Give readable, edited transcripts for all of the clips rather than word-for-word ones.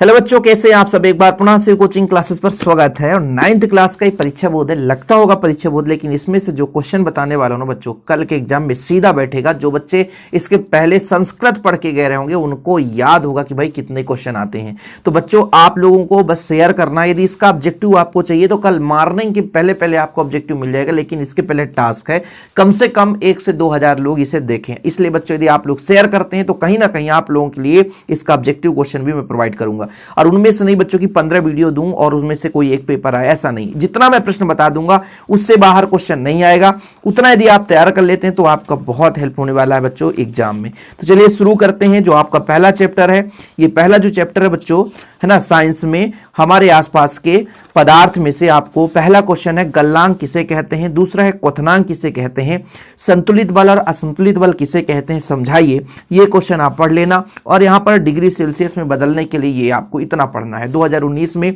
Hello बच्चों, कैसे हैं आप सब। एक बार पुनः से कोचिंग क्लासेस पर स्वागत है। और 9th क्लास का ही परीक्षा बोर्ड है, लगता होगा परीक्षा बोर्ड, लेकिन इसमें से जो क्वेश्चन बताने वाला हूं ना बच्चों, कल के एग्जाम में सीधा बैठेगा। जो बच्चे इसके पहले संस्कृत पढ़ के गए होंगे उनको याद होगा कि भाई कितने क्वेश्चन आते हैं। तो बच्चों आप लोगों को बस शेयर करना है। यदि इसका ऑब्जेक्टिव आपको चाहिए तो कल मॉर्निंग के पहले आपको ऑब्जेक्टिव मिल जाएगा, लेकिन इसके पहले टास्क है कम से कम 1 से 2 हजार लोग इसे देखें। इसलिए बच्चों यदि आप लोग शेयर करते हैं तो कहीं ना कहीं आप लोगों के लिए इसका ऑब्जेक्टिव क्वेश्चन भी मैं प्रोवाइड करूंगा। और उनमें से नहीं बच्चों की 15 वीडियो दूं और उसमें से कोई एक पेपर आए, ऐसा नहीं। जितना मैं प्रश्न बता दूंगा उससे बाहर क्वेश्चन नहीं आएगा। उतना यदि आप तैयार कर लेते हैं तो आपका बहुत हेल्प होने वाला है बच्चों एग्जाम में। तो चलिए शुरू करते हैं। जो आपका पहला चैप्टर है, ये पहला जो चैप्टर है बच्चों, है ना, साइंस में हमारे आसपास के पदार्थ में से आपको पहला क्वेश्चन है गलनांक किसे कहते हैं, दूसरा है क्वथनांक किसे कहते हैं, संतुलित बल और असंतुलित बल किसे कहते हैं, समझाइए। ये क्वेश्चन आप पढ़ लेना। और यहां पर डिग्री सेल्सियस में बदलने के लिए ये आपको इतना पढ़ना है। 2019 में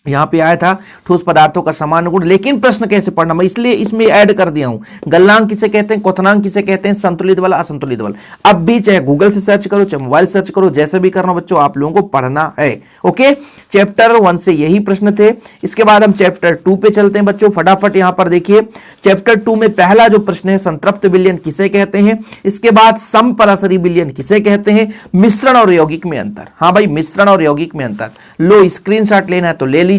यहां पे आया था ठोस पदार्थों का सामान्य गुण, लेकिन प्रश्न कैसे पढ़ना मैं इसलिए इसमें ऐड कर दिया हूं। गलनांक किसे कहते हैं, क्वथनांक किसे कहते हैं, संतुलित बल असंतुलित बल। अब भी चाहे गूगल से सर्च करो, चाहे मोबाइल सर्च करो, जैसे भी करना बच्चों आप लोगों को पढ़ना है। ओके, चैप्टर 1 से यही प्रश्न थे। इसके बाद हम चैप्टर 2 पे चलते हैं बच्चों। फटाफट यहां पर देखिए, चैप्टर 2 में पहला जो प्रश्न है संतृप्त विलयन किसे कहते हैं। इसके बाद समपराशरी विलयन किसे कहते हैं, मिश्रण और यौगिक में अंतर। हाँ भाई, मिश्रण और यौगिक में अंतर। लो स्क्रीनशॉट लेना है तो ले लीजिए,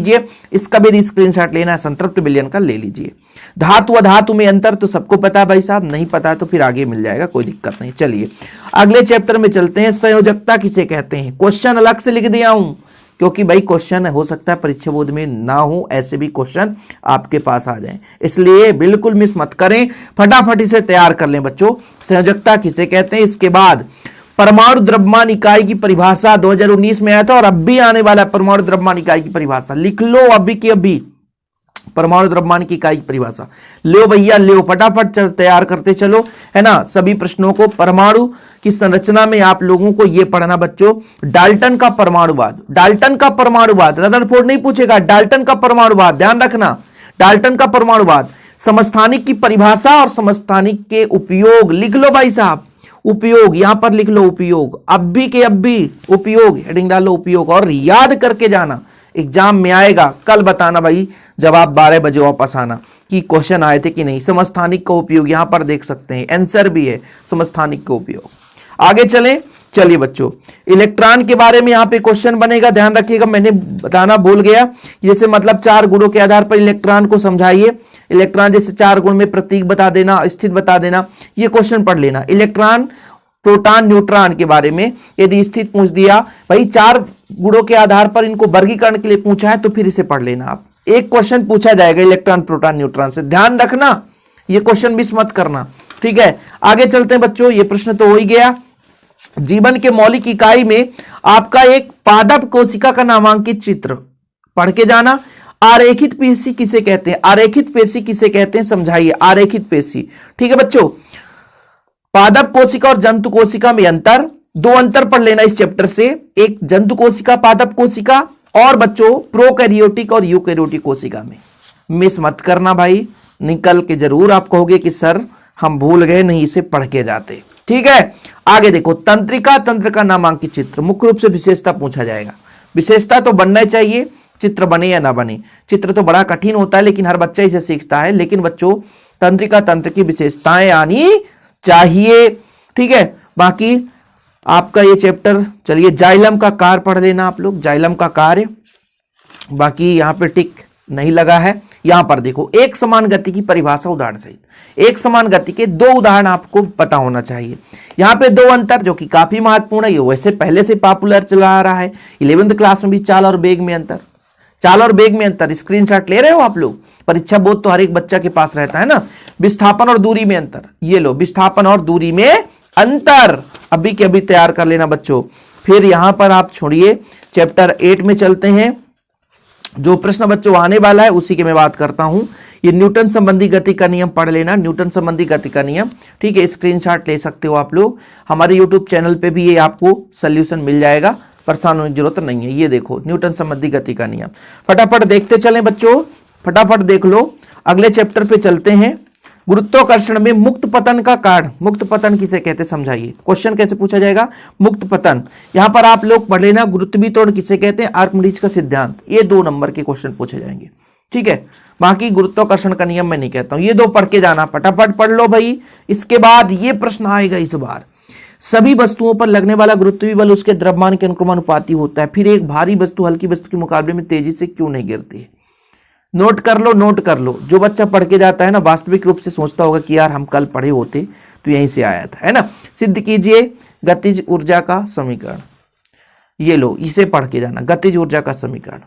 इसका भी स्क्रीनशॉट लेना है, संतृप्त विलयन का ले लीजिए। धातु अधातु में अंतर तो सबको पता है भाई साहब, नहीं पता है तो फिर आगे मिल जाएगा, कोई दिक्कत नहीं। चलिए अगले चैप्टर में चलते हैं। संयोजकता किसे कहते हैं। क्वेश्चन अलग से लिख दिया हूं क्योंकि भाई क्वेश्चन हो सकता है परीक्षा बोर्ड में ना हो, ऐसे भी क्वेश्चन आपके पास आ जाएं, इसलिए बिल्कुल मिस मत करें, फटाफट इसे तैयार कर लें बच्चों। संयोजकता किसे कहते हैं। इसके बाद परमाणु द्रव्यमान इकाई की परिभाषा 2019 में आया था और अब भी आने वाला है। परमाणु द्रव्यमान इकाई की परिभाषा लिख लो अभी की अभी। परमाणु द्रव्यमान की इकाई की परिभाषा लो भैया, लो फटाफट तैयार करते चलो, है ना। सभी प्रश्नों को परमाणु की संरचना में आप लोगों को यह पढ़ना बच्चों, डाल्टन का परमाणुवाद। डाल्टन का परमाणुवाद रदरफोर्ड नहीं पूछेगा, डाल्टन का परमाणुवाद ध्यान रखना। डाल्टन का परमाणुवाद, समस्थानिक की परिभाषा और समस्थानिक के उपयोग लिख लो भाई साहब। उपयोग यहां पर लिख लो, उपयोग अब भी के अब भी उपयोग हेडिंग डालो उपयोग, और याद करके जाना, एग्जाम में आएगा। कल बताना भाई जवाब 12 बजे वापस आना कि क्वेश्चन आए थे कि नहीं। समस्थानिक का उपयोग यहां पर देख सकते हैं, आंसर भी है समस्थानिक का उपयोग। आगे चलिए बच्चों, इलेक्ट्रॉन के बारे में यहां पे क्वेश्चन बनेगा, ध्यान रखिएगा। मैंने बताना भूल गया, जैसे मतलब 4 गुणों के आधार पर इलेक्ट्रॉन को समझाइए। इलेक्ट्रॉन जैसे 4 गुण में प्रतीक बता देना, स्थिति बता देना, ये क्वेश्चन पढ़ लेना। इलेक्ट्रॉन, प्रोटॉन, न्यूट्रॉन के बारे में यदि स्थिति पूछ दिया भाई, 4 गुणों के आधार पर इनको वर्गीकरण के लिए पूछा है तो फिर इसे पढ़ लेना आप। एक क्वेश्चन पूछा जाएगा इलेक्ट्रॉन, प्रोटॉन, न्यूट्रॉन से, ध्यान रखना, ये क्वेश्चन मिस मत करना, ठीक है। आगे चलते हैं बच्चों, ये प्रश्न तो हो ही गया। जीवन के मौलिक इकाई में आपका एक पादप कोशिका का नामांकित चित्र पढ़ के जाना। आरेखित पेशी किसे कहते हैं, आरेखित पेशी किसे कहते हैं, समझाइए। आरेखित पेशी, ठीक है बच्चों। पादप कोशिका और जंतु कोशिका में अंतर, 2 अंतर पढ़ लेना इस चैप्टर से। एक जंतु कोशिका, पादप कोशिका, और बच्चों प्रोकैरियोटिक और यूकैरियोटिक कोशिका में। मिस मत करना भाई, निकल के जरूर आप कहोगे कि सर हम भूल गए, नहीं इसे पढ़ के जाते, ठीक है। आगे देखो, तंत्रिका, तंत्र का नामांकित चित्र, मुख्य रूप से विशेषता पूछा जाएगा। विशेषता तो बनना ही चाहिए, चित्र बने या ना बने। चित्र तो बड़ा कठिन होता है लेकिन हर बच्चा इसे सीखता है, लेकिन बच्चों तंत्रिका तंत्र की विशेषताएं आनी चाहिए, ठीक है। बाकी आपका ये चैप्टर, चलिए जाइलम का कार्य पढ़ लेना आप लोग, जाइलम का कार्य। बाकी यहां पे टिक नहीं लगा है। यहां पर देखो, एक समान गति की परिभाषा उदाहरण सहित, एक समान गति के 2 उदाहरण आपको पता होना चाहिए। यहां पे 2 अंतर जो कि काफी महत्वपूर्ण है, ये वैसे पहले से पॉपुलर चला आ रहा है। 11th क्लास में भी चाल और वेग में अंतर, चाल और वेग में अंतर, स्क्रीनशॉट ले रहे हो आप लोग, परीक्षा बोर्ड तो हर एक बच्चा के पास रहता है ना। विस्थापन और दूरी में अंतर, ये लो, विस्थापन और दूरी में अंतर अभी के अभी तैयार कर लेना बच्चों। फिर यहां पर आप छोड़िए, चैप्टर 8 में चलते हैं। जो प्रश्न बच्चों आने वाला है उसी की मैं बात करता हूं। ये न्यूटन संबंधी गति का नियम पढ़ लेना, न्यूटन संबंधी गति का नियम, ठीक है। स्क्रीनशॉट ले सकते हो आप लोग, हमारे यूट्यूब चैनल पे भी ये आपको सोल्यूशन मिल जाएगा, परेशान होने की जरूरत नहीं है। ये देखो, न्यूटन संबंधी गति का नियम, फटाफट देखते चलें बच्चों, फटाफट देख लो। अगले चैप्टर पे चलते हैं गुरुत्वाकर्षण में मुक्त पतन का कारण, मुक्त पतन किसे कहते हैं समझाइए। क्वेश्चन कैसे पूछा जाएगा, मुक्त पतन। यहां पर आप लोग पढ़ लेना गुरुत्वाकर्षण किसे कहते हैं, आर्किमिडीज का सिद्धांत। ये 2 नंबर के क्वेश्चन पूछे जाएंगे, ठीक है। बाकी गुरुत्वाकर्षण का नियम मैं नहीं कहता हूं, ये 2 पढ़ के जाना, फटाफट पढ़ लो भाई। इसके बाद ये प्रश्न आएगा इस बार, सभी वस्तुओं पर लगने वाला गुरुत्वीय बल उसके द्रव्यमान के अनुक्रमानुपाती होता है, फिर एक भारी वस्तु हल्की वस्तु के मुकाबले में तेजी से क्यों नहीं गिरती है। नोट कर लो, नोट कर लो। जो बच्चा पढ़ के जाता है ना, वास्तविक रूप से सोचता होगा कि यार हम कल पढ़े होते तो यहीं से आया था, है ना। सिद्ध कीजिए गतिज ऊर्जा का समीकरण। ये लो, इसे पढ़ के जाना, गतिज ऊर्जा का समीकरण।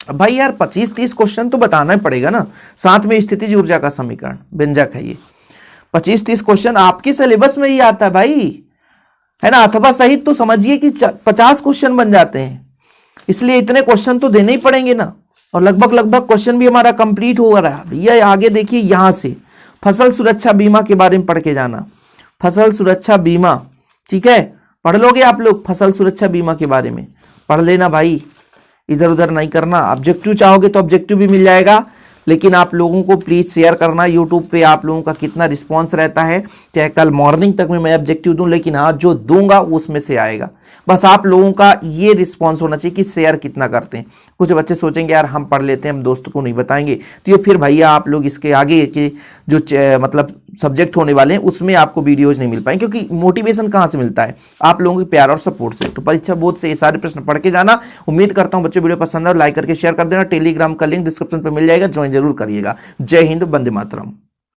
अब भाई यार 25-30 क्वेश्चन तो बताना ही पड़ेगा ना, साथ में स्थितिज ऊर्जा का समीकरण, व्यंजक है ये। 25-30 क्वेश्चन आपके सिलेबस में ही आता है भाई, है ना। अथवा सहित तो समझिए कि 50 क्वेश्चन बन जाते हैं, इसलिए इतने क्वेश्चन तो देने ही पड़ेंगे ना। और लगभग क्वेश्चन भी हमारा कंप्लीट हो रहा है भैया। आगे देखिए, यहां से फसल सुरक्षा बीमा के बारे में पढ़ के जाना, फसल सुरक्षा बीमा, ठीक है। पढ़ लोगे आप लोग, फसल सुरक्षा बीमा के बारे में पढ़ लेना भाई, इधर उधर नहीं करना। ऑब्जेक्टिव चाहोगे तो ऑब्जेक्टिव भी मिल जाएगा, लेकिन आप लोगों को प्लीज शेयर करना। यूट्यूब पे आप लोगों का कितना रिस्पांस रहता है, चाहे कल मॉर्निंग तक में मैं ऑब्जेक्टिव दूं, लेकिन आज जो दूंगा उसमें से आएगा। बस आप लोगों का ये रिस्पांस होना चाहिए कि शेयर कितना करते हैं। कुछ बच्चे सोचेंगे यार हम पढ़ लेते हैं, हम दोस्तों को नहीं बताएंगे, तो ये फिर भैया आप लोग इसके आगे के जो मतलब सब्जेक्ट होने वाले हैं उसमें आपको वीडियोज नहीं मिल पाएंगे, क्योंकि मोटिवेशन कहाँ से मिलता है, आप लोगों के प्यार और सपोर्ट से। तो परीक्षा बोर्ड से ये सारे प्रश्न पढ़ के जाना। उम्मीद करता हूं बच्चों वीडियो पसंद है, लाइक करके शेयर कर देना। टेलीग्राम का लिंक डिस्क्रिप्शन पर मिल जाएगा, ज्वाइन जरूर करिएगा। जय हिंद, वंदे मातरम।